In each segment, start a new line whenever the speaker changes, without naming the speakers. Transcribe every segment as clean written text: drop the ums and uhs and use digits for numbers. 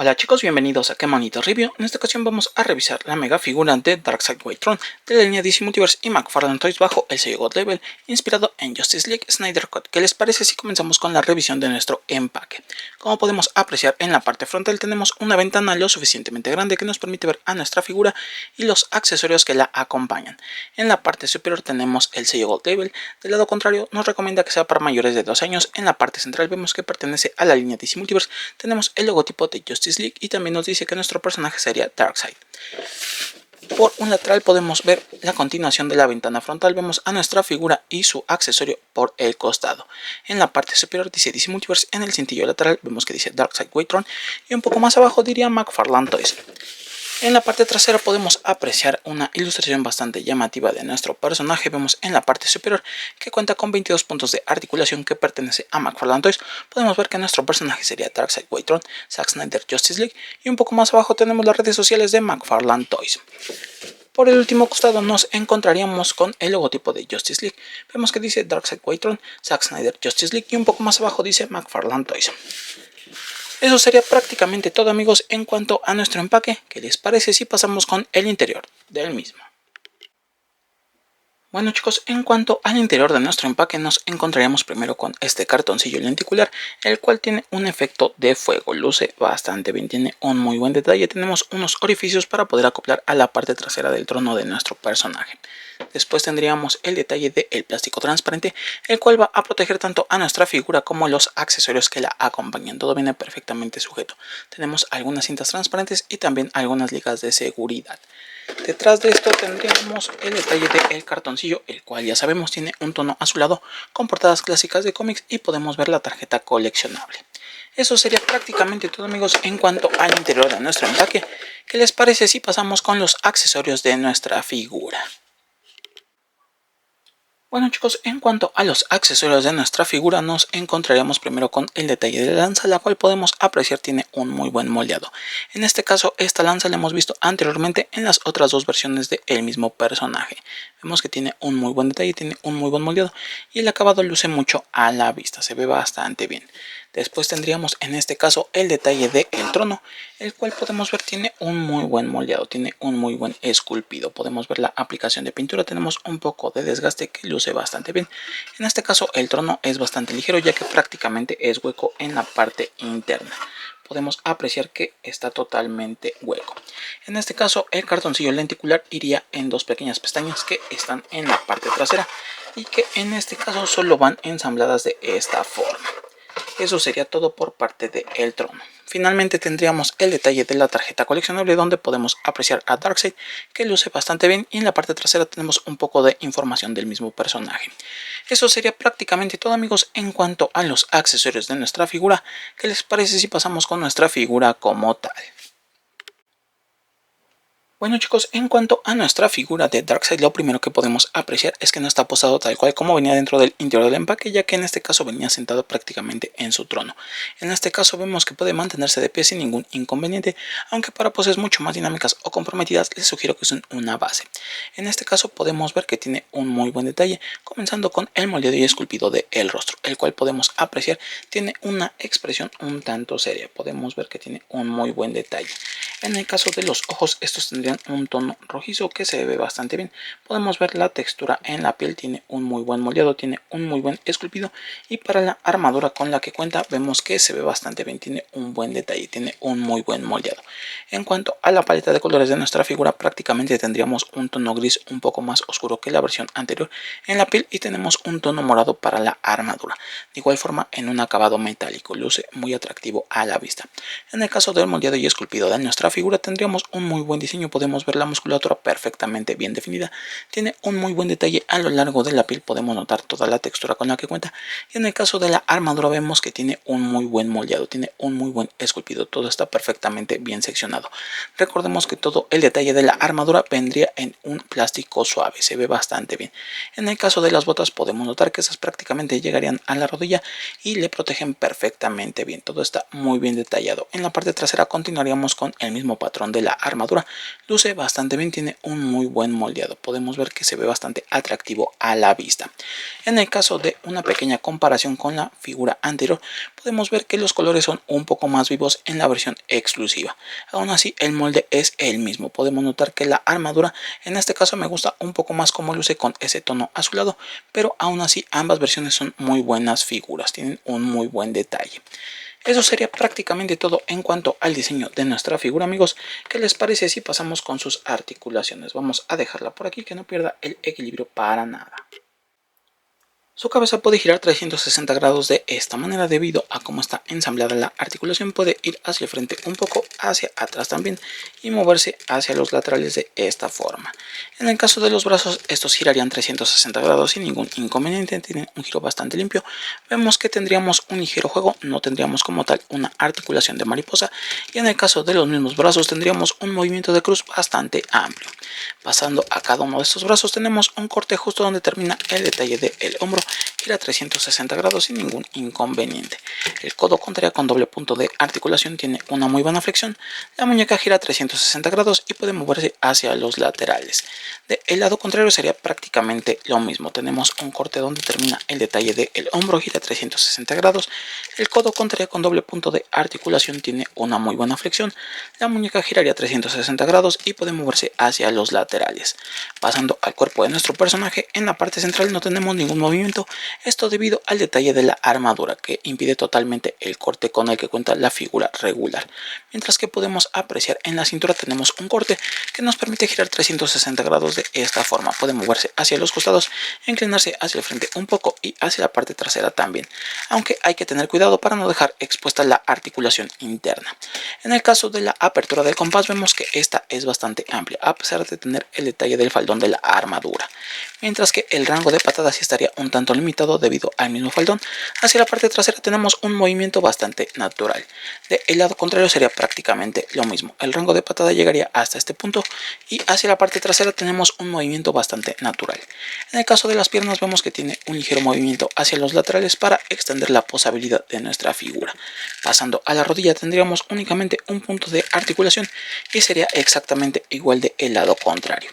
Hola chicos, bienvenidos a Qué Monito Review. En esta ocasión vamos a revisar la mega figura de Darkseid Waytron de la línea DC Multiverse y McFarlane Toys bajo el sello God Level, inspirado en Justice League Snyder Cut. ¿Qué les parece si comenzamos con la revisión de nuestro empaque? Como podemos apreciar, en la parte frontal tenemos una ventana lo suficientemente grande que nos permite ver a nuestra figura y los accesorios que la acompañan. En la parte superior tenemos el sello God Level. Del lado contrario nos recomienda que sea para mayores de 2 años. En la parte central vemos que pertenece a la línea DC Multiverse. Tenemos el logotipo de Justice League y también nos dice que nuestro personaje sería Darkseid. Por un lateral podemos ver la continuación de la ventana frontal, vemos a nuestra figura y su accesorio por el costado. En la parte superior dice DC Multiverse, en el cintillo lateral vemos que dice Darkseid Waytron y un poco más abajo diría McFarlane Toys. En la parte trasera podemos apreciar una ilustración bastante llamativa de nuestro personaje. Vemos en la parte superior que cuenta con 22 puntos de articulación que pertenece a McFarlane Toys. Podemos ver que nuestro personaje sería Darkseid Waytron, Zack Snyder Justice League, y un poco más abajo tenemos las redes sociales de McFarlane Toys. Por el último costado nos encontraríamos con el logotipo de Justice League. Vemos que dice Darkseid Waytron, Zack Snyder Justice League y un poco más abajo dice McFarlane Toys. Eso sería prácticamente todo, amigos, en cuanto a nuestro empaque. ¿Qué les parece si pasamos con el interior del mismo? Bueno chicos, en cuanto al interior de nuestro empaque nos encontraríamos primero con este cartoncillo lenticular, el cual tiene un efecto de fuego, luce bastante bien, tiene un muy buen detalle. Tenemos unos orificios para poder acoplar a la parte trasera del trono de nuestro personaje. Después tendríamos el detalle del plástico transparente, el cual va a proteger tanto a nuestra figura como los accesorios que la acompañan. Todo viene perfectamente sujeto. Tenemos algunas cintas transparentes y también algunas ligas de seguridad. Detrás de esto tendríamos el detalle del cartoncillo, el cual ya sabemos tiene un tono azulado con portadas clásicas de cómics y podemos ver la tarjeta coleccionable. Eso sería prácticamente todo, amigos, en cuanto al interior de nuestro empaque. ¿Qué les parece si pasamos con los accesorios de nuestra figura? Bueno chicos, en cuanto a los accesorios de nuestra figura nos encontraríamos primero con el detalle de la lanza, la cual podemos apreciar tiene un muy buen moldeado. En este caso esta lanza la hemos visto anteriormente en las otras dos versiones del mismo personaje. Vemos que tiene un muy buen detalle, tiene un muy buen moldeado y el acabado luce mucho a la vista, se ve bastante bien. Después tendríamos en este caso el detalle del trono, el cual podemos ver tiene un muy buen moldeado, tiene un muy buen esculpido. Podemos ver la aplicación de pintura, tenemos un poco de desgaste que luce bastante bien. En este caso el trono es bastante ligero ya que prácticamente es hueco en la parte interna. Podemos apreciar que está totalmente hueco. En este caso el cartoncillo lenticular iría en dos pequeñas pestañas que están en la parte trasera y que en este caso solo van ensambladas de esta forma. Eso sería todo por parte del trono. Finalmente tendríamos el detalle de la tarjeta coleccionable donde podemos apreciar a Darkseid, que luce bastante bien, y en la parte trasera tenemos un poco de información del mismo personaje. Eso sería prácticamente todo, amigos, en cuanto a los accesorios de nuestra figura. ¿Qué les parece si pasamos con nuestra figura como tal? Bueno chicos, en cuanto a nuestra figura de Darkseid, lo primero que podemos apreciar es que no está posado tal cual como venía dentro del interior del empaque, ya que en este caso venía sentado prácticamente en su trono. En este caso vemos que puede mantenerse de pie sin ningún inconveniente, aunque para poses mucho más dinámicas o comprometidas les sugiero que usen una base. En este caso podemos ver que tiene un muy buen detalle, comenzando con el moldeado y esculpido del rostro, el cual podemos apreciar tiene una expresión un tanto seria. Podemos ver que tiene un muy buen detalle. En el caso de los ojos, estos tendrían un tono rojizo que se ve bastante bien. Podemos ver la textura en la piel, tiene un muy buen moldeado, tiene un muy buen esculpido, y para la armadura con la que cuenta vemos que se ve bastante bien, tiene un buen detalle, tiene un muy buen moldeado. En cuanto a la paleta de colores de nuestra figura, prácticamente tendríamos un tono gris un poco más oscuro que la versión anterior en la piel y tenemos un tono morado para la armadura. De igual forma en un acabado metálico, luce muy atractivo a la vista. En el caso del moldeado y esculpido de nuestra figura tendríamos un muy buen diseño, podemos ver la musculatura perfectamente bien definida, tiene un muy buen detalle a lo largo de la piel, podemos notar toda la textura con la que cuenta, y en el caso de la armadura vemos que tiene un muy buen moldeado, tiene un muy buen esculpido, todo está perfectamente bien seccionado. Recordemos que todo el detalle de la armadura vendría en un plástico suave, se ve bastante bien. En el caso de las botas podemos notar que esas prácticamente llegarían a la rodilla y le protegen perfectamente bien, todo está muy bien detallado. En la parte trasera continuaríamos con el mismo mismo patrón de la armadura, luce bastante bien, tiene un muy buen moldeado. Podemos ver que se ve bastante atractivo a la vista. En el caso de una pequeña comparación con la figura anterior, podemos ver que los colores son un poco más vivos en la versión exclusiva. Aún así, el molde es el mismo. Podemos notar que la armadura, en este caso me gusta un poco más como luce con ese tono azulado, pero aún así ambas versiones son muy buenas figuras, tienen un muy buen detalle. Eso sería prácticamente todo en cuanto al diseño de nuestra figura, amigos. ¿Qué les parece si pasamos con sus articulaciones? Vamos a dejarla por aquí, que no pierda el equilibrio para nada. Su cabeza puede girar 360 grados de esta manera. Debido a cómo está ensamblada la articulación, puede ir hacia el frente un poco, hacia atrás también, y moverse hacia los laterales de esta forma. En el caso de los brazos, estos girarían 360 grados sin ningún inconveniente, tienen un giro bastante limpio. Vemos que tendríamos un ligero juego, no tendríamos como tal una articulación de mariposa, y en el caso de los mismos brazos tendríamos un movimiento de cruz bastante amplio. Pasando a cada uno de estos brazos, tenemos un corte justo donde termina el detalle del hombro, gira 360 grados sin ningún inconveniente. El codo contaría con doble punto de articulación, tiene una muy buena flexión. La muñeca gira 360 grados y puede moverse hacia los laterales. Del lado contrario sería prácticamente lo mismo. Tenemos un corte donde termina el detalle del hombro, gira 360 grados. El codo contaría con doble punto de articulación, tiene una muy buena flexión. La muñeca giraría 360 grados y puede moverse hacia los laterales. Pasando al cuerpo de nuestro personaje, en la parte central no tenemos ningún movimiento. Esto debido al detalle de la armadura, que impide totalmente el corte con el que cuenta la figura regular. Mientras que podemos apreciar en la cintura tenemos un corte que nos permite girar 360 grados de esta forma. Puede moverse hacia los costados, inclinarse hacia el frente un poco y hacia la parte trasera también. Aunque hay que tener cuidado para no dejar expuesta la articulación interna. En el caso de la apertura del compás, vemos que esta es bastante amplia, a pesar de tener el detalle del faldón de la armadura. Mientras que el rango de patadas sí estaría un tanto limitado debido al mismo faldón. Hacia la parte trasera tenemos un movimiento bastante natural. Del lado contrario sería prácticamente lo mismo. El rango de patada llegaría hasta este punto y hacia la parte trasera tenemos un movimiento bastante natural. En el caso de las piernas vemos que tiene un ligero movimiento hacia los laterales para extender la posabilidad de nuestra figura. Pasando a la rodilla tendríamos únicamente un punto de articulación y sería exactamente igual del lado contrario.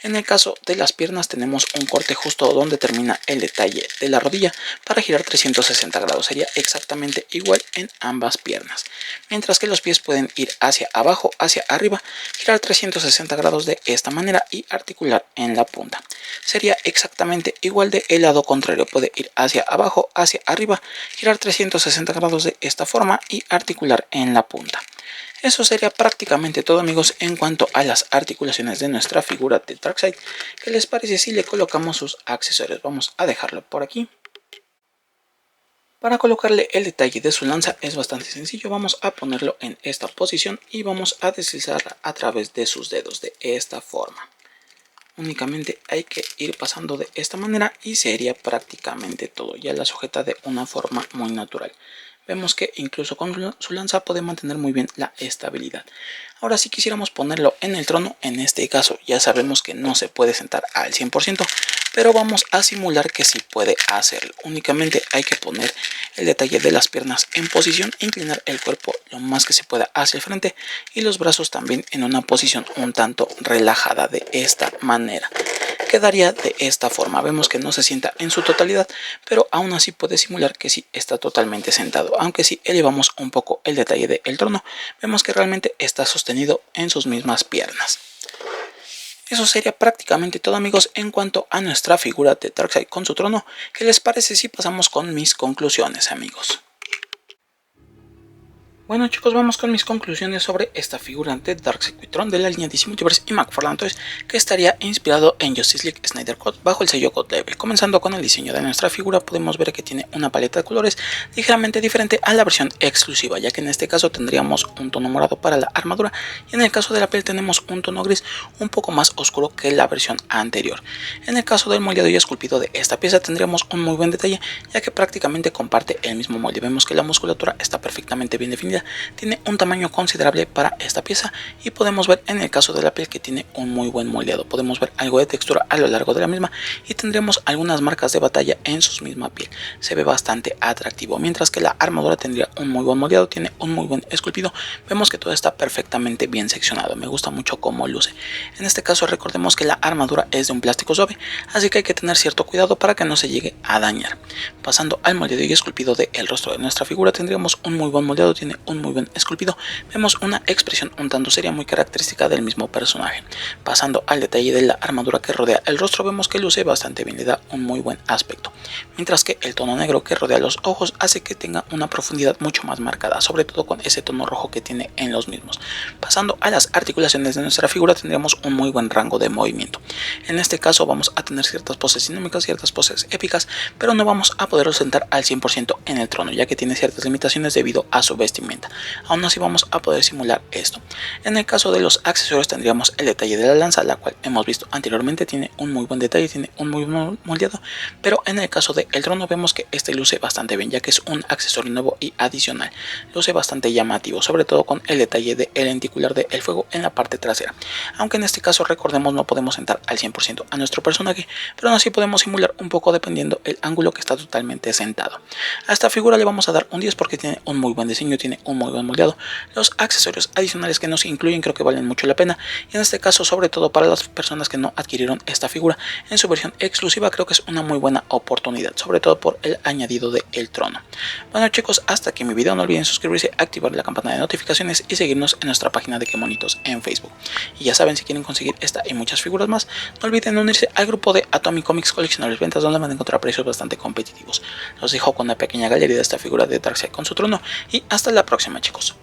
En el caso de las piernas tenemos un corte justo donde termina el detalle de la rodilla para girar 360 grados. Sería exactamente igual en ambas piernas. Mientras que los pies pueden ir hacia abajo, hacia arriba, girar 360 grados de esta manera y articular en la punta. Sería exactamente igual del lado contrario. Puede ir hacia abajo, hacia arriba, girar 360 grados de esta forma y articular en la punta. Eso sería prácticamente todo, amigos, en cuanto a las articulaciones de nuestra figura de Darkseid. ¿Qué les parece si le colocamos sus accesorios? Vamos a dejarlo por aquí. Para colocarle el detalle de su lanza es bastante sencillo. Vamos a ponerlo en esta posición y vamos a deslizar a través de sus dedos de esta forma. Únicamente hay que ir pasando de esta manera y sería prácticamente todo. Ya la sujeta de una forma muy natural. Vemos que incluso con su lanza puede mantener muy bien la estabilidad. Ahora si quisiéramos ponerlo en el trono, en este caso ya sabemos que no se puede sentar al 100%, pero vamos a simular que sí puede hacerlo. Únicamente hay que poner el detalle de las piernas en posición, inclinar el cuerpo lo más que se pueda hacia el frente y los brazos también en una posición un tanto relajada de esta manera. Quedaría de esta forma. Vemos que no se sienta en su totalidad, pero aún así puede simular que sí está totalmente sentado. Aunque si elevamos un poco el detalle del trono, vemos que realmente está sostenido en sus mismas piernas. Eso sería prácticamente todo, amigos, en cuanto a nuestra figura de Darkseid con su trono. ¿Qué les parece si pasamos con mis conclusiones, amigos? Bueno, chicos, vamos con mis conclusiones sobre esta figura de Darkseid Tron de la línea DC Multiverse y McFarlane Toys, que estaría inspirado en Justice League Snyder Cut bajo el sello God Level. Comenzando con el diseño de nuestra figura, podemos ver que tiene una paleta de colores ligeramente diferente a la versión exclusiva, ya que en este caso tendríamos un tono morado para la armadura y en el caso de la piel tenemos un tono gris un poco más oscuro que la versión anterior. En el caso del moldeado y esculpido de esta pieza tendríamos un muy buen detalle, ya que prácticamente comparte el mismo molde. Vemos que la musculatura está perfectamente bien definida madera tiene un tamaño considerable para esta pieza y podemos ver en el caso de la piel que tiene un muy buen moldeado. Podemos ver algo de textura a lo largo de la misma y tendremos algunas marcas de batalla en su misma piel. Se ve bastante atractivo, mientras que la armadura tendría un muy buen moldeado, tiene un muy buen esculpido. Vemos que todo está perfectamente bien seccionado, me gusta mucho cómo luce. En este caso recordemos que la armadura es de un plástico suave, así que hay que tener cierto cuidado para que no se llegue a dañar. Pasando al moldeado y esculpido del rostro de nuestra figura, tendríamos un muy buen moldeado, tiene un muy buen esculpido. Vemos una expresión un tanto seria muy característica del mismo personaje. Pasando al detalle de la armadura que rodea el rostro, vemos que luce bastante bien, le da un muy buen aspecto, mientras que el tono negro que rodea los ojos hace que tenga una profundidad mucho más marcada, sobre todo con ese tono rojo que tiene en los mismos. Pasando a las articulaciones de nuestra figura, tendremos un muy buen rango de movimiento. En este caso vamos a tener ciertas poses cinémicas, ciertas poses épicas, pero no vamos a poder sentar al 100% en el trono, ya que tiene ciertas limitaciones debido a su vestimenta. Aún así vamos a poder simular esto. En el caso de los accesorios tendríamos el detalle de la lanza, la cual hemos visto anteriormente, tiene un muy buen detalle, tiene un muy buen moldeado, pero en el caso del trono vemos que este luce bastante bien, ya que es un accesorio nuevo y adicional. Luce bastante llamativo, sobre todo con el detalle del lenticular del fuego en la parte trasera. Aunque en este caso recordemos no podemos sentar al 100% a nuestro personaje, pero aún así podemos simular un poco dependiendo el ángulo que está totalmente sentado. A esta figura le vamos a dar un 10 porque tiene un muy buen diseño, tiene un muy buen moldeado. Los accesorios adicionales que nos incluyen creo que valen mucho la pena, y en este caso sobre todo para las personas que no adquirieron esta figura en su versión exclusiva, creo que es una muy buena oportunidad, sobre todo por el añadido del trono. Bueno chicos, hasta aquí mi video. No olviden suscribirse, activar la campana de notificaciones y seguirnos en nuestra página de Qué Monitos en Facebook. Y ya saben, si quieren conseguir esta y muchas figuras más, no olviden unirse al grupo de Atomic Comics Coleccionables Ventas, donde van a encontrar precios bastante competitivos. Los dejo con una pequeña galería de esta figura de Darkseid con su trono y hasta la próxima chicos.